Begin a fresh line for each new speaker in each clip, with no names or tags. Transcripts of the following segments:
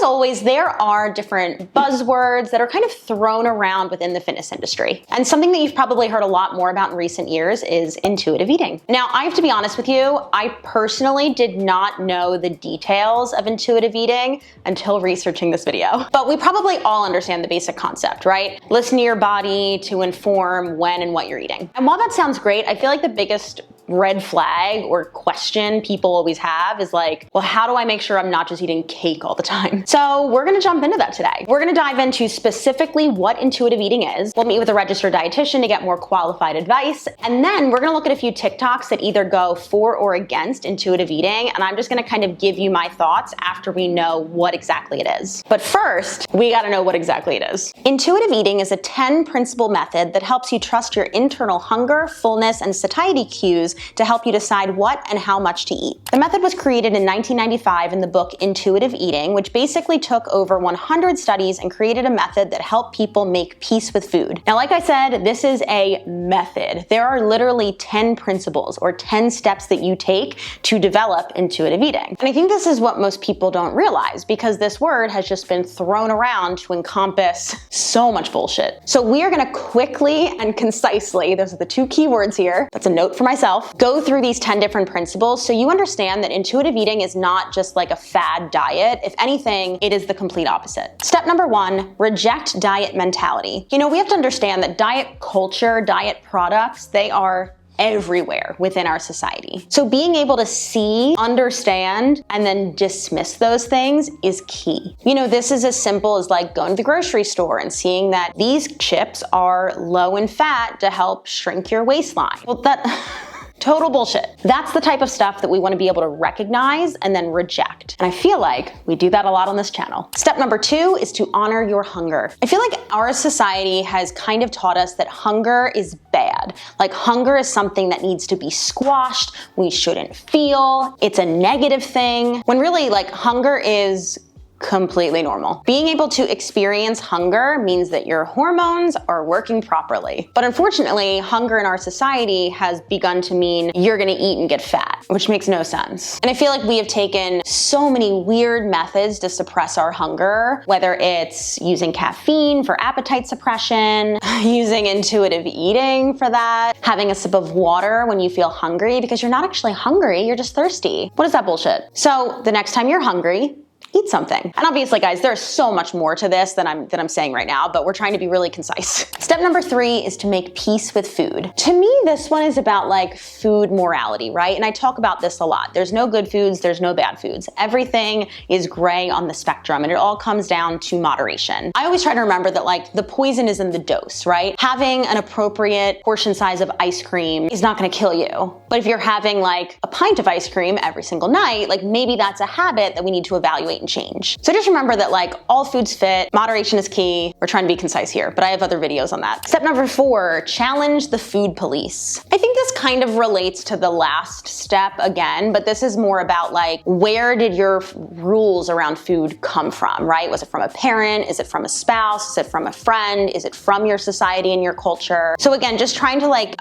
as always, there are different buzzwords that are kind of thrown around within the fitness industry. And something that you've probably heard a lot more about in recent years is intuitive eating. Now, I have to be honest with you, I personally did not know the details of intuitive eating until researching this video. But we probably all understand the basic concept, right? Listen to your body to inform when and what you're eating. And while that sounds great, I feel like the biggest red flag or question people always have is like, well, how do I make sure I'm not just eating cake all the time? So we're gonna jump into that today. We're gonna dive into specifically what intuitive eating is. We'll meet with a registered dietitian to get more qualified advice. And then we're gonna look at a few TikToks that either go for or against intuitive eating. And I'm just gonna kind of give you my thoughts after we know what exactly it is. But first, we gotta know what exactly it is. Intuitive eating is a 10 principle method that helps you trust your internal hunger, fullness, and satiety cues to help you decide what and how much to eat. The method was created in 1995 in the book Intuitive Eating, which basically took over 100 studies and created a method that helped people make peace with food. Now, like I said, this is a method. There are literally 10 principles or 10 steps that you take to develop intuitive eating. And I think this is what most people don't realize because this word has just been thrown around to encompass so much bullshit. So we are gonna quickly and concisely, those are the two key words here, that's a note for myself, go through these 10 different principles so you understand that intuitive eating is not just like a fad diet. If anything, it is the complete opposite. Step number 1, reject diet mentality. You know, we have to understand that diet culture, diet products, they are everywhere within our society. So being able to see, understand, and then dismiss those things is key. You know, this is as simple as like going to the grocery store and seeing that these chips are low in fat to help shrink your waistline. Well, total bullshit. That's the type of stuff that we want to be able to recognize and then reject. And I feel like we do that a lot on this channel. Step number 2 is to honor your hunger. I feel like our society has kind of taught us that hunger is bad. Like hunger is something that needs to be squashed. We shouldn't feel. It's a negative thing. When really like hunger is completely normal. Being able to experience hunger means that your hormones are working properly. But unfortunately, hunger in our society has begun to mean you're gonna eat and get fat, which makes no sense. And I feel like we have taken so many weird methods to suppress our hunger, whether it's using caffeine for appetite suppression, using intuitive eating for that, having a sip of water when you feel hungry because you're not actually hungry, you're just thirsty. What is that bullshit? So the next time you're hungry, eat something. And obviously, guys, there's so much more to this than I'm saying right now, but we're trying to be really concise. Step number 3 is to make peace with food. To me, this one is about like food morality, right? And I talk about this a lot. There's no good foods, there's no bad foods. Everything is gray on the spectrum and it all comes down to moderation. I always try to remember that like the poison is in the dose, right? Having an appropriate portion size of ice cream is not gonna kill you. But if you're having like a pint of ice cream every single night, like maybe that's a habit that we need to evaluate and change. So just remember that like all foods fit, moderation is key. We're trying to be concise here, but I have other videos on that. Step number 4, challenge the food police. I think this kind of relates to the last step again, but this is more about like, where did your rules around food come from, right? Was it from a parent? Is it from a spouse? Is it from a friend? Is it from your society and your culture? So again, just trying to like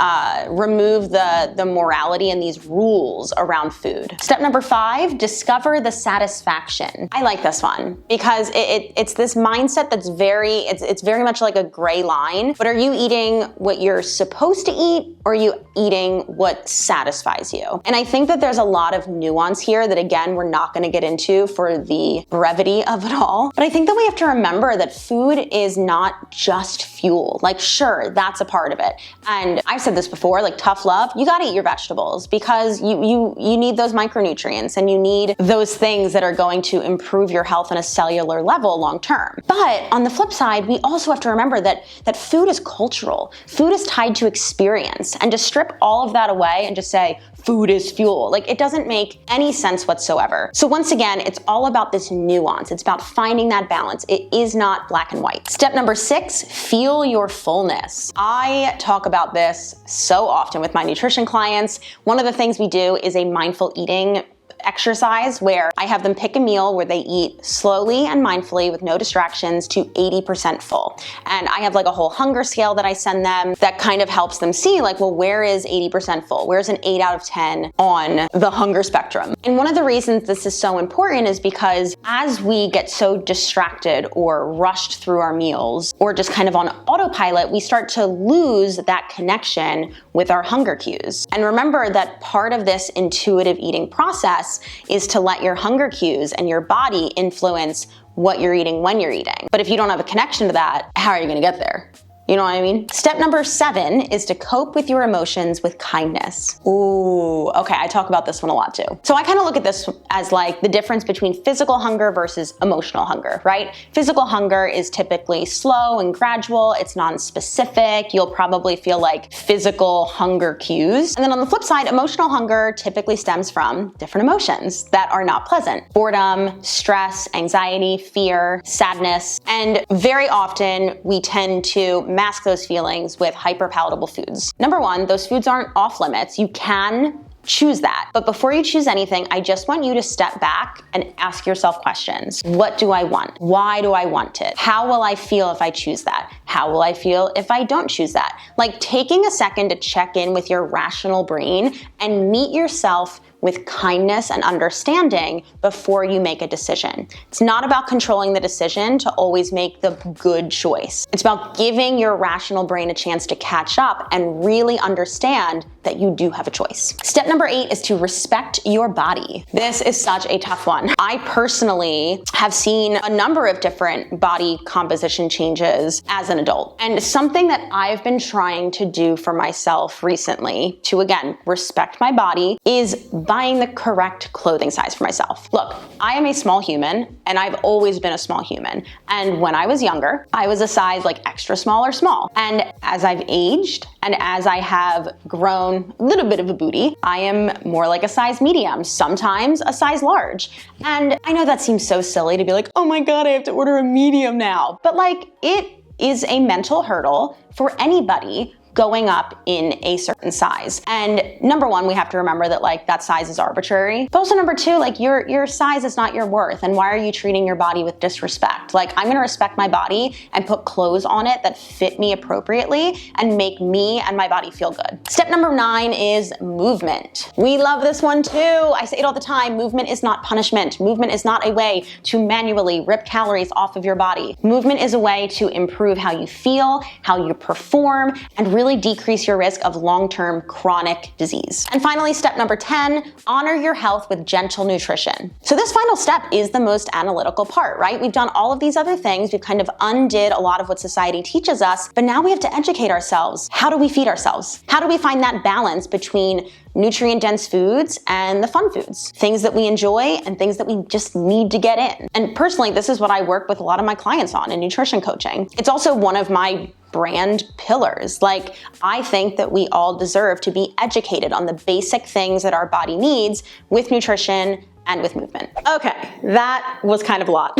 remove the morality and these rules around food. Step number 5, discover the satisfaction. I like this one because it's this mindset that's it's very much like a gray line. But are you eating what you're supposed to eat or are you eating what satisfies you? And I think that there's a lot of nuance here that again, we're not gonna get into for the brevity of it all. But I think that we have to remember that food is not just fuel. Like sure, that's a part of it. And I've said this before, like tough love, you gotta eat your vegetables because you need those micronutrients and you need those things that are going to improve your health on a cellular level long term. But on the flip side, we also have to remember that food is cultural. Food is tied to experience. And to strip all of that away and just say, food is fuel, like it doesn't make any sense whatsoever. So once again, it's all about this nuance. It's about finding that balance. It is not black and white. Step number 6, feel your fullness. I talk about this so often with my nutrition clients. One of the things we do is a mindful eating exercise where I have them pick a meal where they eat slowly and mindfully with no distractions to 80% full. And I have like a whole hunger scale that I send them that kind of helps them see like, well, where is 80% full? Where's an 8 out of 10 on the hunger spectrum? And one of the reasons this is so important is because as we get so distracted or rushed through our meals or just kind of on autopilot, we start to lose that connection with our hunger cues. And remember that part of this intuitive eating process is to let your hunger cues and your body influence what you're eating when you're eating. But if you don't have a connection to that, how are you gonna get there? You know what I mean? Step number 7 is to cope with your emotions with kindness. Ooh, okay, I talk about this one a lot too. So I kind of look at this as like the difference between physical hunger versus emotional hunger, right? Physical hunger is typically slow and gradual. It's non-specific. You'll probably feel like physical hunger cues. And then on the flip side, emotional hunger typically stems from different emotions that are not pleasant. Boredom, stress, anxiety, fear, sadness. And very often we tend to mask those feelings with hyperpalatable foods. Number 1, those foods aren't off limits. You can choose that. But before you choose anything, I just want you to step back and ask yourself questions. What do I want? Why do I want it? How will I feel if I choose that? How will I feel if I don't choose that? Like taking a second to check in with your rational brain and meet yourself with kindness and understanding before you make a decision. It's not about controlling the decision to always make the good choice. It's about giving your rational brain a chance to catch up and really understand that you do have a choice. Step number 8 is to respect your body. This is such a tough one. I personally have seen a number of different body composition changes as an adult. And something that I've been trying to do for myself recently to, again, respect my body is buying the correct clothing size for myself. Look, I am a small human and I've always been a small human. And when I was younger, I was a size like extra small or small. And as I've aged and as I have grown a little bit of a booty, I am more like a size medium, sometimes a size large. And I know that seems so silly to be like, oh my God, I have to order a medium now. But like, it is a mental hurdle for anybody going up in a certain size. And number 1, we have to remember that like that size is arbitrary. But also number 2, like your size is not your worth. And why are you treating your body with disrespect? Like I'm gonna respect my body and put clothes on it that fit me appropriately and make me and my body feel good. Step number 9 is movement. We love this one too. I say it all the time. Movement is not punishment. Movement is not a way to manually rip calories off of your body. Movement is a way to improve how you feel, how you perform, and really decrease your risk of long-term chronic disease. And finally, step number 10, honor your health with gentle nutrition. So this final step is the most analytical part, right? We've done all of these other things. We've kind of undid a lot of what society teaches us, but now we have to educate ourselves. How do we feed ourselves? How do we find that balance between nutrient-dense foods and the fun foods? Things that we enjoy and things that we just need to get in. And personally, this is what I work with a lot of my clients on in nutrition coaching. It's also one of my brand pillars. Like, I think that we all deserve to be educated on the basic things that our body needs with nutrition and with movement. Okay, that was kind of a lot.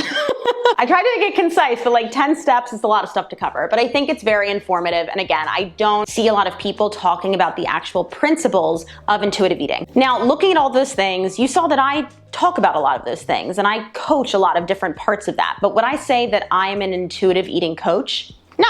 I tried to make it concise, but like 10 steps is a lot of stuff to cover, but I think it's very informative. And again, I don't see a lot of people talking about the actual principles of intuitive eating. Now, looking at all those things, you saw that I talk about a lot of those things and I coach a lot of different parts of that. But would I say that I am an intuitive eating coach? No.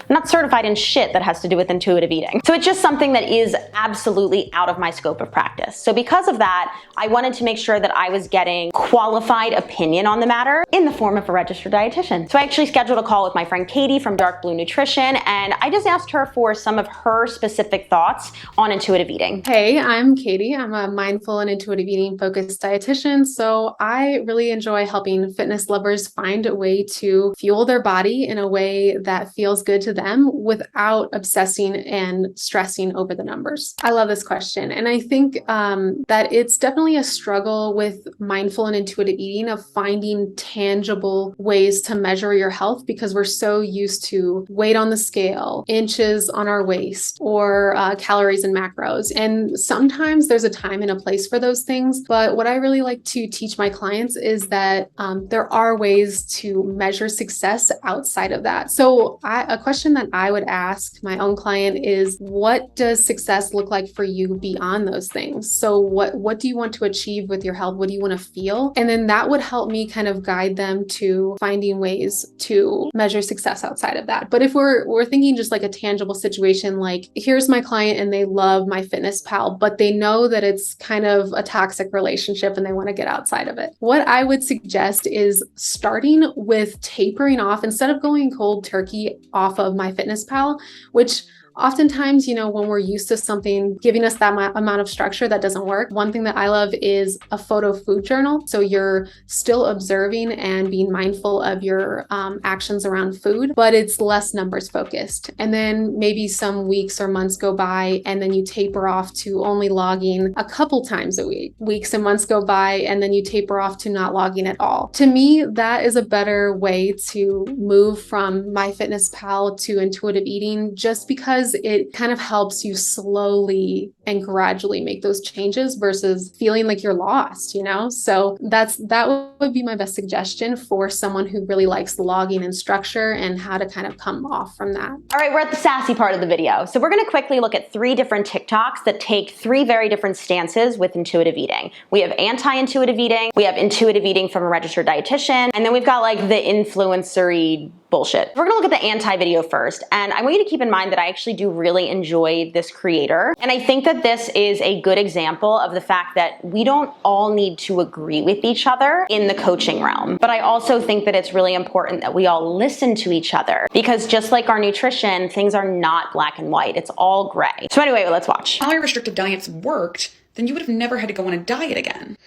I'm not certified in shit that has to do with intuitive eating. So it's just something that is absolutely out of my scope of practice. So because of that, I wanted to make sure that I was getting qualified opinion on the matter in the form of a registered dietitian. So I actually scheduled a call with my friend Katie from Dark Blue Nutrition, and I just asked her for some of her specific thoughts on intuitive eating.
Hey, I'm Katie. I'm a mindful and intuitive eating focused dietitian. So I really enjoy helping fitness lovers find a way to fuel their body in a way that feels good to them without obsessing and stressing over the numbers. I love this question. And I think that it's definitely a struggle with mindful and intuitive eating of finding tangible ways to measure your health because we're so used to weight on the scale, inches on our waist, or calories and macros. And sometimes there's a time and a place for those things. But what I really like to teach my clients is that there are ways to measure success outside of that. So a question question that I would ask my own client is, what does success look like for you beyond those things? So what do you want to achieve with your health? What do you want to feel? And then that would help me kind of guide them to finding ways to measure success outside of that. But if we're thinking just like a tangible situation, like here's my client and they love my fitness pal, but they know that it's kind of a toxic relationship and they want to get outside of it. What I would suggest is starting with tapering off instead of going cold turkey off of my fitness pal, which oftentimes, when we're used to something giving us that amount of structure, that doesn't work. One thing that I love is a photo food journal. So you're still observing and being mindful of your actions around food, but it's less numbers focused. And then maybe some weeks or months go by and then you taper off to only logging a couple times a week. Weeks and months go by and then you taper off to not logging at all. To me, that is a better way to move from MyFitnessPal to intuitive eating, just because it kind of helps you slowly and gradually make those changes versus feeling like you're lost, So that would be my best suggestion for someone who really likes logging and structure and how to kind of come off from that.
All right, we're at the sassy part of the video. So we're going to quickly look at 3 different TikToks that take 3 very different stances with intuitive eating. We have anti-intuitive eating, we have intuitive eating from a registered dietitian, and then we've got like the influencery bullshit. We're gonna look at the anti-video first, and I want you to keep in mind that I actually do really enjoy this creator, and I think that this is a good example of the fact that we don't all need to agree with each other in the coaching realm, but I also think that it's really important that we all listen to each other, because just like our nutrition, things are not black and white, it's all gray. So anyway, let's watch.
Calorie restrictive diets worked, then you would have never had to go on a diet again.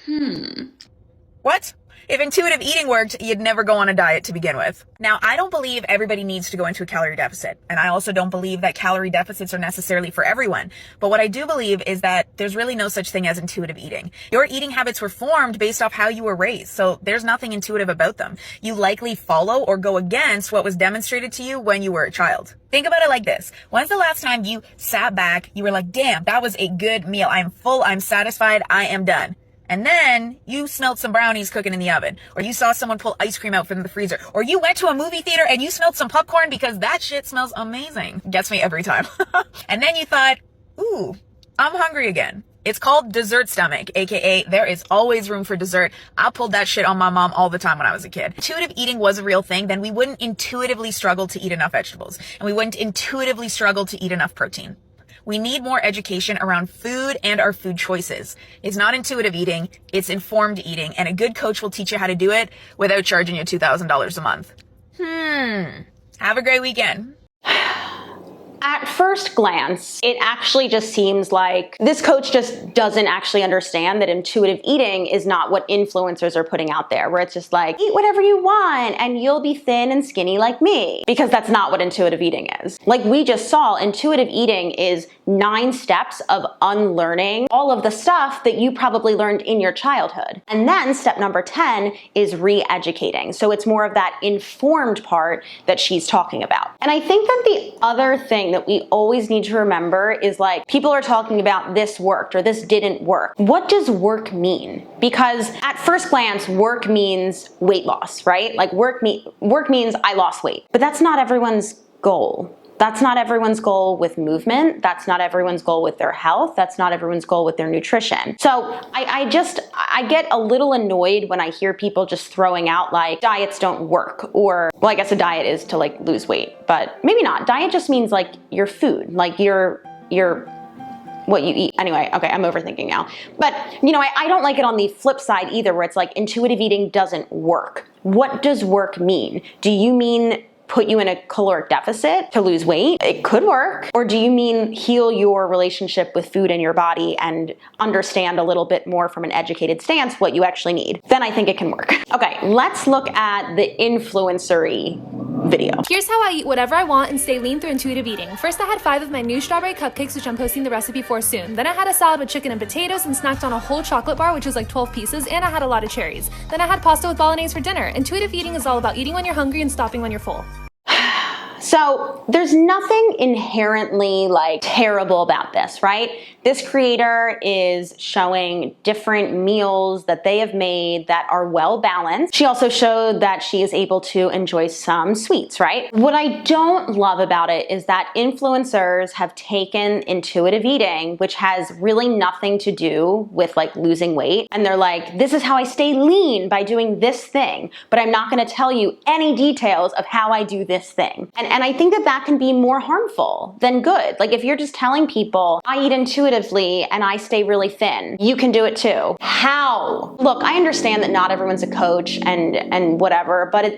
What? If intuitive eating worked, you'd never go on a diet to begin with. Now, I don't believe everybody needs to go into a calorie deficit. And I also don't believe that calorie deficits are necessarily for everyone. But what I do believe is that there's really no such thing as intuitive eating. Your eating habits were formed based off how you were raised. So there's nothing intuitive about them. You likely follow or go against what was demonstrated to you when you were a child. Think about it like this. When's the last time you sat back, you were like, damn, that was a good meal. I'm full, I'm satisfied, I am done. And then you smelled some brownies cooking in the oven, or you saw someone pull ice cream out from the freezer, or you went to a movie theater and you smelled some popcorn because that shit smells amazing. Gets me every time. And then you thought, ooh, I'm hungry again. It's called dessert stomach, aka there is always room for dessert. I pulled that shit on my mom all the time when I was a kid. Intuitive eating was a real thing, then we wouldn't intuitively struggle to eat enough vegetables, and we wouldn't intuitively struggle to eat enough protein. We need more education around food and our food choices. It's not intuitive eating, it's informed eating, and a good coach will teach you how to do it without charging you $2,000 a month. Have a great weekend.
At first glance, it actually just seems like this coach just doesn't actually understand that intuitive eating is not what influencers are putting out there, where it's just like, eat whatever you want and you'll be thin and skinny like me, because that's not what intuitive eating is. Like we just saw, intuitive eating is 9 steps of unlearning all of the stuff that you probably learned in your childhood. And then step number 10 is re-educating. So it's more of that informed part that she's talking about. And I think that the other thing that we always need to remember is, like, people are talking about this worked or this didn't work. What does work mean? Because at first glance, work means weight loss, right? Like work means I lost weight, but that's not everyone's goal. That's not everyone's goal with movement. That's not everyone's goal with their health. That's not everyone's goal with their nutrition. So I get a little annoyed when I hear people just throwing out like diets don't work, or, well, I guess a diet is to like lose weight, but maybe not. Diet just means like your food, like your what you eat. Anyway, okay, I'm overthinking now. But, I don't like it on the flip side either, where it's like intuitive eating doesn't work. What does work mean? Do you mean put you in a caloric deficit to lose weight? It could work. Or do you mean heal your relationship with food and your body and understand a little bit more from an educated stance what you actually need? Then I think it can work. Okay, let's look at the influencery video.
Here's how I eat whatever I want and stay lean through intuitive eating. First, I had 5 of my new strawberry cupcakes, which I'm posting the recipe for soon. Then I had a salad with chicken and potatoes and snacked on a whole chocolate bar, which is like 12 pieces, and I had a lot of cherries. Then I had pasta with bolognese for dinner. Intuitive eating is all about eating when you're hungry and stopping when you're full.
So there's nothing inherently like terrible about this, right? This creator is showing different meals that they have made that are well balanced. She also showed that she is able to enjoy some sweets, right? What I don't love about it is that influencers have taken intuitive eating, which has really nothing to do with like losing weight. And they're like, this is how I stay lean by doing this thing, but I'm not gonna tell you any details of how I do this thing. And I think that that can be more harmful than good. Like if you're just telling people, I eat intuitively and I stay really thin, you can do it too. How? Look, I understand that not everyone's a coach and whatever, but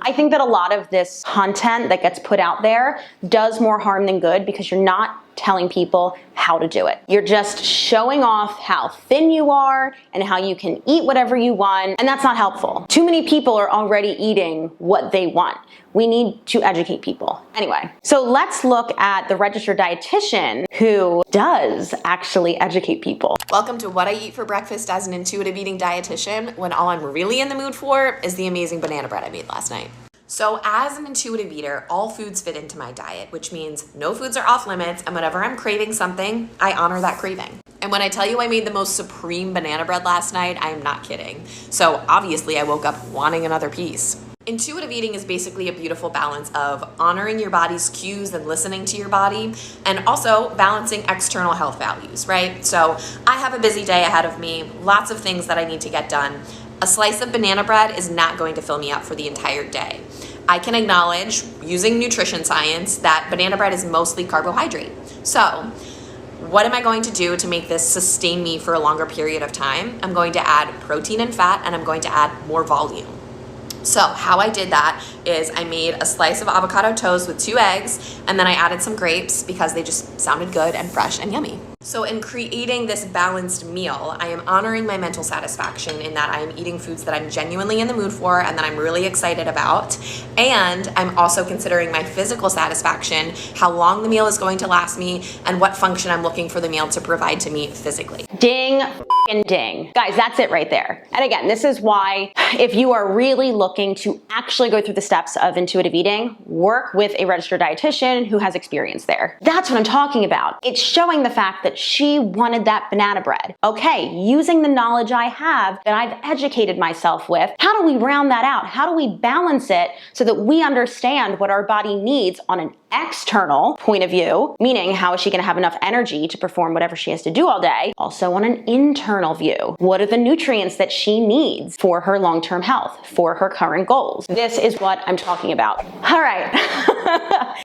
I think that a lot of this content that gets put out there does more harm than good because you're not telling people how to do it. You're just showing off how thin you are and how you can eat whatever you want, and that's not helpful. Too many people are already eating what they want. We need to educate people. Anyway, so let's look at the registered dietitian who does actually educate people.
Welcome to What I Eat for Breakfast as an Intuitive Eating Dietitian, when all I'm really in the mood for is the amazing banana bread I made last night. So as an intuitive eater, all foods fit into my diet, which means no foods are off limits, and whenever I'm craving something, I honor that craving. And when I tell you I made the most supreme banana bread last night, I am not kidding. So obviously I woke up wanting another piece. Intuitive eating is basically a beautiful balance of honoring your body's cues and listening to your body, and also balancing external health values, right? So I have a busy day ahead of me, lots of things that I need to get done. A slice of banana bread is not going to fill me up for the entire day. I can acknowledge, using nutrition science, that banana bread is mostly carbohydrate. So what am I going to do to make this sustain me for a longer period of time? I'm going to add protein and fat, and I'm going to add more volume. So how I did that is I made a slice of avocado toast with 2 eggs, and then I added some grapes because they just sounded good and fresh and yummy. So in creating this balanced meal, I am honoring my mental satisfaction in that I am eating foods that I'm genuinely in the mood for and that I'm really excited about. And I'm also considering my physical satisfaction, how long the meal is going to last me, and what function I'm looking for the meal to provide to me physically.
Ding, f***ing ding. Guys, that's it right there. And again, this is why if you are really looking to actually go through the steps of intuitive eating, work with a registered dietitian who has experience there. That's what I'm talking about. It's showing the fact that she wanted that banana bread. Okay, using the knowledge I have that I've educated myself with, how do we round that out? How do we balance it so that we understand what our body needs on an external point of view, meaning how is she going to have enough energy to perform whatever she has to do all day? Also on an internal view, what are the nutrients that she needs for her long-term health, for her current goals? This is what I'm talking about. All right,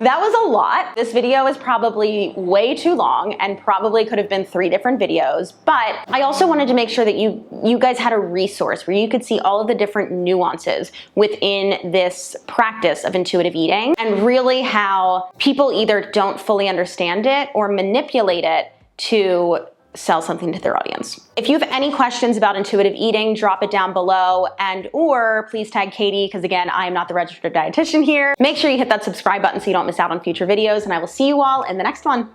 that was a lot. This video is probably way too long and probably could have been 3 different videos, but I also wanted to make sure that you guys had a resource where you could see all of the different nuances within this practice of intuitive eating and really how people either don't fully understand it or manipulate it to sell something to their audience. If you have any questions about intuitive eating, drop it down below, and or please tag Katie, because again, I am not the registered dietitian here. Make sure you hit that subscribe button so you don't miss out on future videos, and I will see you all in the next one.